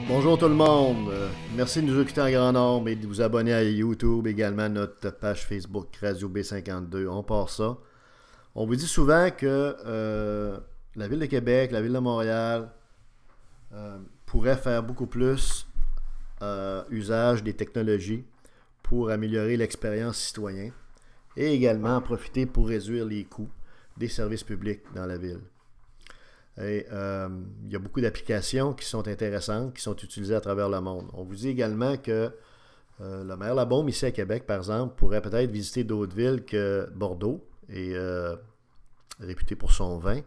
Bonjour tout le monde. Merci de nous écouter en grand nombre et de vous abonner à YouTube, également notre page Facebook Radio B52. On part ça. On vous dit souvent que la Ville de Québec, la Ville de Montréal pourrait faire beaucoup plus usage des technologies pour améliorer l'expérience citoyenne et également en profiter pour réduire les coûts des services publics dans la ville. Et il y a beaucoup d'applications qui sont intéressantes, qui sont utilisées à travers le monde. On vous dit également que le maire Labaume, ici à Québec, par exemple, pourrait peut-être visiter d'autres villes que Bordeaux, et réputé pour son vin,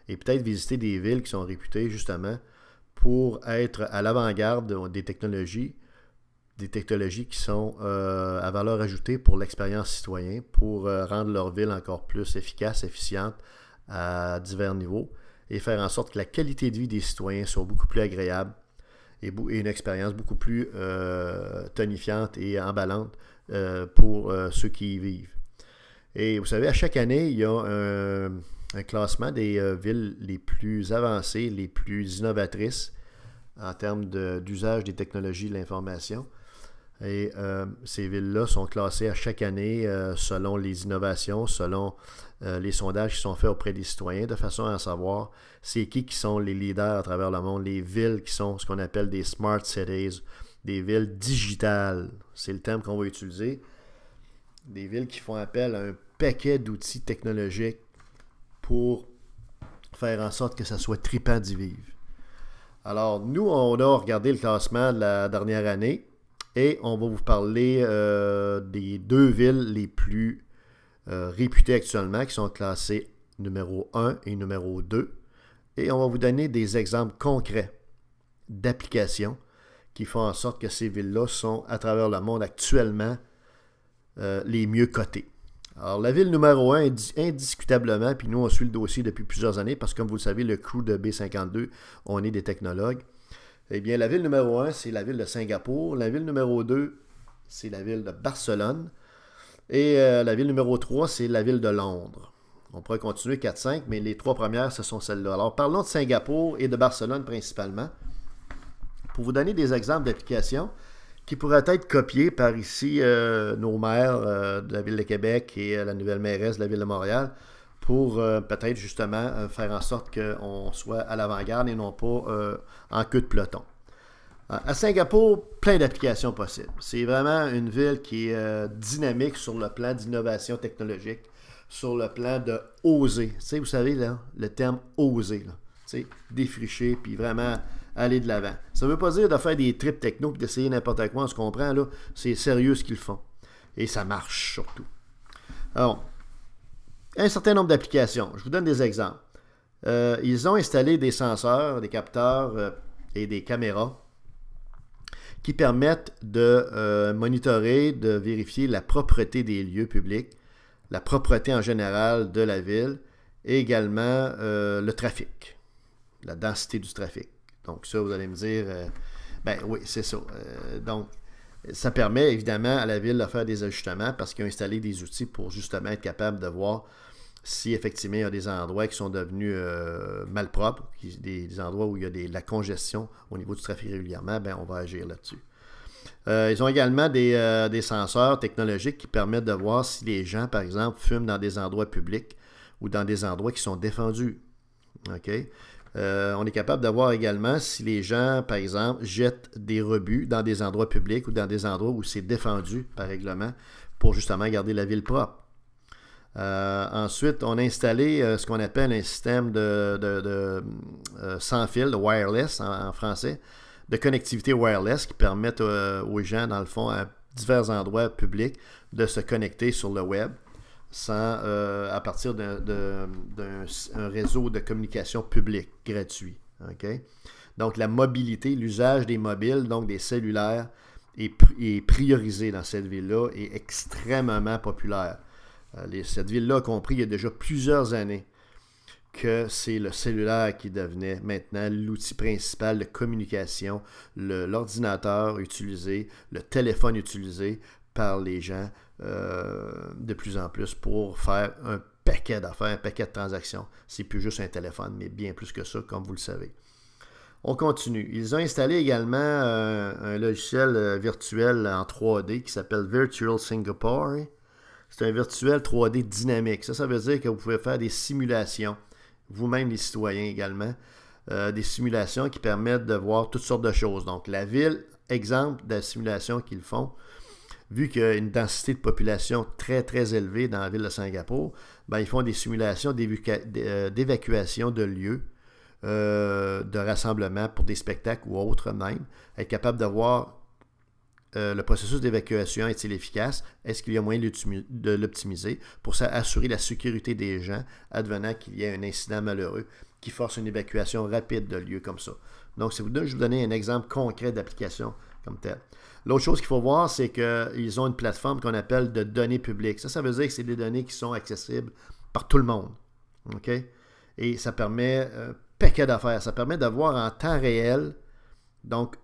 et peut-être visiter des villes qui sont réputées justement pour être à l'avant-garde des technologies qui sont à valeur ajoutée pour l'expérience citoyenne, pour rendre leur ville encore plus efficace, efficiente à divers niveaux, et faire en sorte que la qualité de vie des citoyens soit beaucoup plus agréable et une expérience beaucoup plus tonifiante et emballante pour ceux qui y vivent. Et vous savez, à chaque année, il y a un classement des villes les plus avancées, les plus innovatrices en termes d'usage des technologies de l'information. Et ces villes-là sont classées à chaque année selon les innovations, selon les sondages qui sont faits auprès des citoyens, de façon à savoir c'est qui sont les leaders à travers le monde, les villes qui sont ce qu'on appelle des smart cities, des villes digitales, c'est le terme qu'on va utiliser, des villes qui font appel à un paquet d'outils technologiques pour faire en sorte que ça soit trippant d'y vivre. Alors, nous, on a regardé le classement de la dernière année, et on va vous parler des deux villes les plus réputées actuellement, qui sont classées numéro 1 et numéro 2. Et on va vous donner des exemples concrets d'applications qui font en sorte que ces villes-là sont, à travers le monde actuellement, les mieux cotées. Alors, la ville numéro 1, indiscutablement, puis nous, on suit le dossier depuis plusieurs années, parce que comme vous le savez, le crew de B52, on est des technologues. Eh bien, la ville numéro 1, c'est la ville de Singapour. La ville numéro 2, c'est la ville de Barcelone. Et la ville numéro 3, c'est la ville de Londres. On pourrait continuer 4-5, mais les trois premières, ce sont celles-là. Alors, parlons de Singapour et de Barcelone principalement, pour vous donner des exemples d'applications qui pourraient être copiées par ici nos maires de la ville de Québec et la nouvelle mairesse de la ville de Montréal, pour peut-être justement faire en sorte qu'on soit à l'avant-garde et non pas en queue de peloton. À Singapour, plein d'applications possibles. C'est vraiment une ville qui est dynamique sur le plan d'innovation technologique, sur le plan de oser. Tu sais, vous savez, là, le terme oser, là, tu sais, défricher, puis vraiment aller de l'avant. Ça ne veut pas dire de faire des trips techno et d'essayer n'importe quoi, on se comprend, là. C'est sérieux ce qu'ils font. Et ça marche surtout. Alors, un certain nombre d'applications. Je vous donne des exemples. Ils ont installé des senseurs, des capteurs et des caméras qui permettent de monitorer, de vérifier la propreté des lieux publics, la propreté en général de la ville et également le trafic, la densité du trafic. Donc ça, vous allez me dire, ben oui, c'est ça. Donc, ça permet évidemment à la ville de faire des ajustements parce qu'ils ont installé des outils pour justement être capable de voir si effectivement il y a des endroits qui sont devenus malpropres, des endroits où il y a de la congestion au niveau du trafic régulièrement, ben on va agir là-dessus. Ils ont également des senseurs technologiques qui permettent de voir si les gens, par exemple, fument dans des endroits publics ou dans des endroits qui sont défendus. OK? On est capable de voir également si les gens, par exemple, jettent des rebuts dans des endroits publics ou dans des endroits où c'est défendu par règlement pour justement garder la ville propre. Ensuite, on a installé ce qu'on appelle un système de sans fil, de wireless en français, de connectivité wireless qui permettent aux gens, dans le fond, à divers endroits publics, de se connecter sur le web à partir d'un réseau de communication public gratuit. Okay? Donc, la mobilité, l'usage des mobiles, donc des cellulaires, est priorisé dans cette ville-là et extrêmement populaire. Cette ville-là a compris il y a déjà plusieurs années que c'est le cellulaire qui devenait maintenant l'outil principal de communication, l'ordinateur utilisé, le téléphone utilisé par les gens de plus en plus pour faire un paquet d'affaires, un paquet de transactions. C'est plus juste un téléphone, mais bien plus que ça, comme vous le savez. On continue. Ils ont installé également un logiciel virtuel en 3D qui s'appelle Virtual Singapore. C'est un virtuel 3D dynamique. Ça veut dire que vous pouvez faire des simulations, vous-même les citoyens également, des simulations qui permettent de voir toutes sortes de choses. Donc la ville, exemple de la simulation qu'ils font, vu qu'il y a une densité de population très très élevée dans la ville de Singapour, ben, ils font des simulations d'évacuation de lieux, de rassemblement pour des spectacles ou autres même, être capable de voir le processus d'évacuation est-il efficace, est-ce qu'il y a moyen de l'optimiser pour assurer la sécurité des gens advenant qu'il y ait un incident malheureux qui force une évacuation rapide de lieux comme ça. Donc, je vais vous donner un exemple concret d'application comme tel. L'autre chose qu'il faut voir, c'est qu'ils ont une plateforme qu'on appelle de données publiques. Ça veut dire que c'est des données qui sont accessibles par tout le monde. OK? Et ça permet un paquet d'affaires. Ça permet de voir en temps réel, donc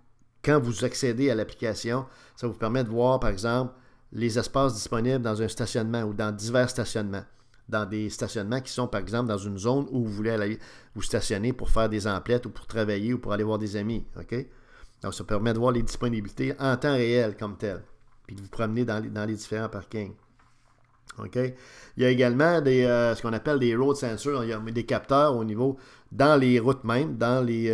quand vous accédez à l'application, ça vous permet de voir, par exemple, les espaces disponibles dans un stationnement ou dans divers stationnements. Dans des stationnements qui sont, par exemple, dans une zone où vous voulez aller vous stationner pour faire des emplettes ou pour travailler ou pour aller voir des amis. OK? Donc, ça permet de voir les disponibilités en temps réel comme tel, puis de vous promener dans les différents parkings. OK? Il y a également ce qu'on appelle des road sensors. Il y a des capteurs au niveau, dans les routes même, dans les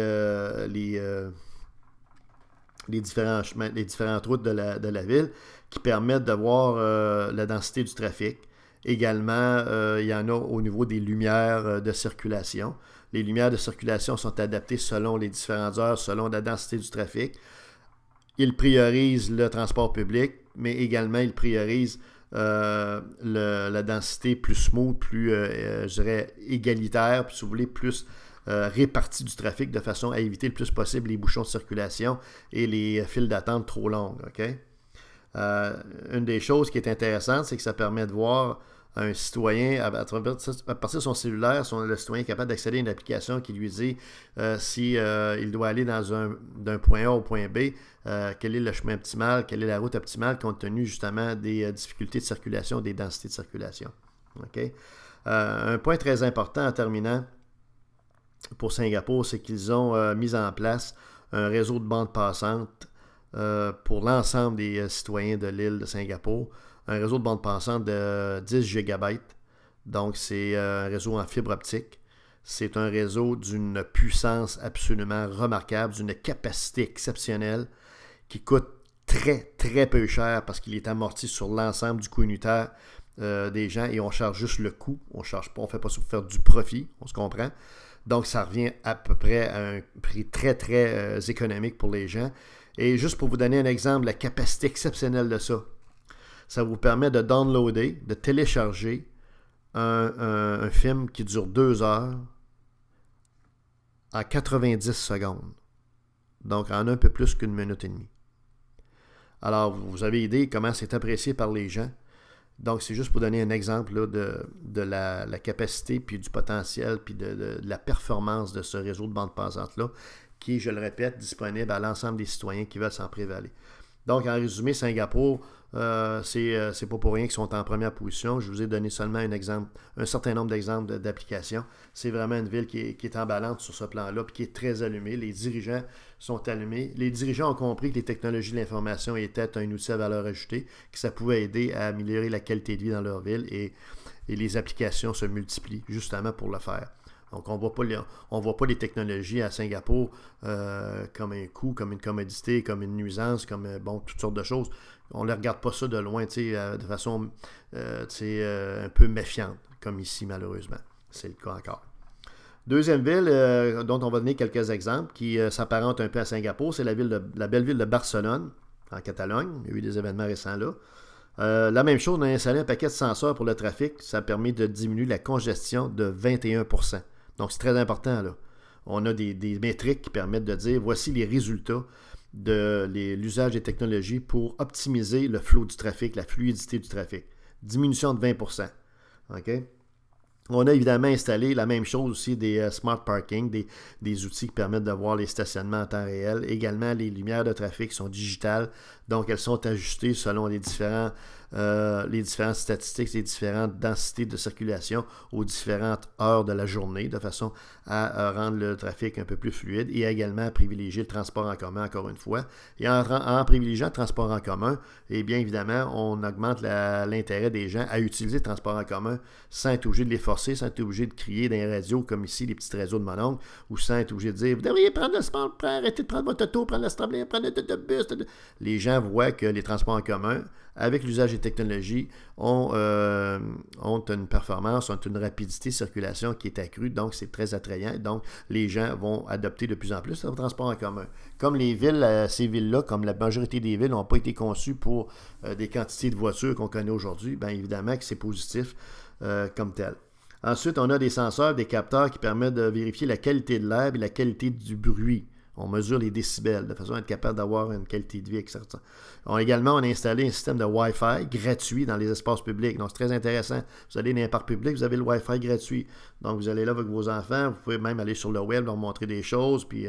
différentes routes de la ville, qui permettent de voir la densité du trafic. Également, il y en a au niveau des lumières de circulation. Les lumières de circulation sont adaptées selon les différentes heures, selon la densité du trafic. Ils priorisent le transport public, mais également ils priorisent la densité plus smooth, plus, je dirais, égalitaire, puis si vous voulez, plus répartie du trafic de façon à éviter le plus possible les bouchons de circulation et les files d'attente trop longues. Okay? Une des choses qui est intéressante, c'est que ça permet de voir un citoyen, à partir de son cellulaire, le citoyen est capable d'accéder à une application qui lui dit il doit aller d'un point A au point B, quel est le chemin optimal, quelle est la route optimale, compte tenu justement des difficultés de circulation, des densités de circulation. Okay? Un point très important en terminant pour Singapour, c'est qu'ils ont mis en place un réseau de bandes passantes pour l'ensemble des citoyens de l'île de Singapour. Un réseau de bande passante de 10 GB. Donc, c'est un réseau en fibre optique. C'est un réseau d'une puissance absolument remarquable, d'une capacité exceptionnelle qui coûte très, très peu cher parce qu'il est amorti sur l'ensemble du coût unitaire des gens et on charge juste le coût. On ne fait pas ça pour faire du profit, on se comprend. Donc, ça revient à peu près à un prix très, très économique pour les gens. Et juste pour vous donner un exemple, la capacité exceptionnelle de ça, ça vous permet de downloader, de télécharger un film qui dure 2 heures en 90 secondes. Donc, en un peu plus qu'une minute et demie. Alors, vous avez idée comment c'est apprécié par les gens. Donc, c'est juste pour donner un exemple là, de la capacité, puis du potentiel, puis de la performance de ce réseau de bande passante-là, qui est, je le répète, disponible à l'ensemble des citoyens qui veulent s'en prévaler. Donc, en résumé, Singapour, c'est pas pour rien qu'ils sont en première position. Je vous ai donné seulement un certain nombre d'exemples d'applications. C'est vraiment une ville qui est emballante sur ce plan-là, puis qui est très allumée. Les dirigeants sont allumés. Les dirigeants ont compris que les technologies de l'information étaient un outil à valeur ajoutée, que ça pouvait aider à améliorer la qualité de vie dans leur ville, et les applications se multiplient justement pour le faire. Donc, on ne voit pas les technologies à Singapour comme un coût, comme une commodité, comme une nuisance, comme toutes sortes de choses. On ne regarde pas ça de loin, de façon un peu méfiante, comme ici, malheureusement. C'est le cas encore. Deuxième ville dont on va donner quelques exemples, qui s'apparente un peu à Singapour, c'est la belle ville de Barcelone, en Catalogne. Il y a eu des événements récents là. La même chose, on a installé un paquet de senseurs pour le trafic. Ça permet de diminuer la congestion de 21%. Donc, c'est très important, là. On a des métriques qui permettent de dire, voici les résultats de l'usage des technologies pour optimiser le flot du trafic, la fluidité du trafic. Diminution de 20%. OK? On a évidemment installé la même chose aussi, des smart parking, des outils qui permettent de voir les stationnements en temps réel. Également, les lumières de trafic sont digitales, Donc, elles sont ajustées selon les différentes statistiques, les différentes densités de circulation aux différentes heures de la journée, de façon à rendre le trafic un peu plus fluide et également à privilégier le transport en commun, encore une fois. Et en privilégiant le transport en commun, et bien évidemment, on augmente l'intérêt des gens à utiliser le transport en commun sans être obligé de les forcer, sans être obligé de crier dans les radios, comme ici, les petits réseaux de mon oncle, ou sans être obligé de dire « Vous devriez prendre le sport, arrêtez de prendre votre auto, prendre le Stramlin, prendre le bus. » Les gens voient que les transports en commun, avec l'usage des technologies, ont une performance, ont une rapidité de circulation qui est accrue, donc c'est très attrayant. Donc, les gens vont adopter de plus en plus le transport en commun. Comme les villes, ces villes-là, comme la majorité des villes, n'ont pas été conçues pour des quantités de voitures qu'on connaît aujourd'hui, bien évidemment que c'est positif comme tel. Ensuite, on a des senseurs, des capteurs qui permettent de vérifier la qualité de l'air et la qualité du bruit. On mesure les décibels de façon à être capable d'avoir une qualité de vie, etc. On a installé un système de Wi-Fi gratuit dans les espaces publics. Donc, c'est très intéressant. Vous allez dans un parc public, vous avez le Wi-Fi gratuit. Donc, vous allez là avec vos enfants. Vous pouvez même aller sur le web, leur montrer des choses, puis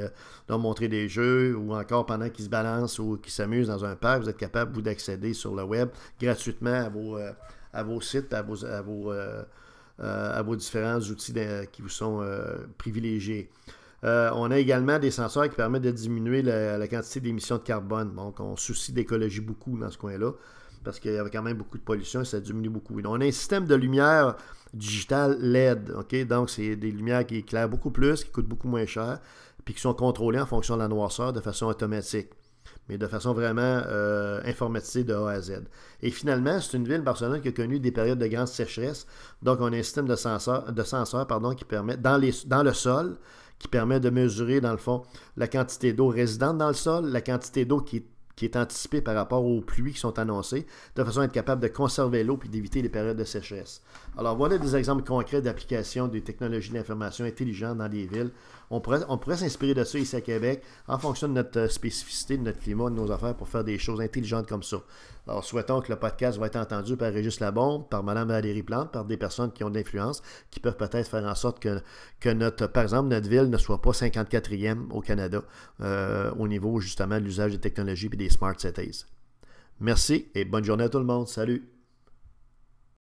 leur montrer des jeux, ou encore pendant qu'ils se balancent ou qu'ils s'amusent dans un parc, vous êtes capable, vous, d'accéder sur le web gratuitement à vos sites, à vos différents outils qui vous sont privilégiés. On a également des senseurs qui permettent de diminuer la quantité d'émissions de carbone. Donc, on soucie d'écologie beaucoup dans ce coin-là, parce qu'il y avait quand même beaucoup de pollution et ça diminue beaucoup. Donc, on a un système de lumière digitale LED. Okay? Donc, c'est des lumières qui éclairent beaucoup plus, qui coûtent beaucoup moins cher, puis qui sont contrôlées en fonction de la noirceur de façon automatique, mais de façon vraiment informatisée de A à Z. Et finalement, c'est une ville, Barcelone, qui a connu des périodes de grande sécheresse. Donc, on a un système de senseurs qui permet, dans le sol, qui permet de mesurer, dans le fond, la quantité d'eau résidente dans le sol, la quantité d'eau qui est anticipée par rapport aux pluies qui sont annoncées, de façon à être capable de conserver l'eau et d'éviter les périodes de sécheresse. Alors, voilà des exemples concrets d'application des technologies d'information intelligentes dans les villes. On pourrait s'inspirer de ça ici à Québec, en fonction de notre spécificité, de notre climat, de nos affaires, pour faire des choses intelligentes comme ça. Alors, souhaitons que le podcast va être entendu par Régis Labombe, par Mme Valérie Plante, par des personnes qui ont de l'influence, qui peuvent peut-être faire en sorte que par exemple, notre ville ne soit pas 54e au Canada au niveau, justement, de l'usage des technologies et des smart cities. Merci et bonne journée à tout le monde. Salut!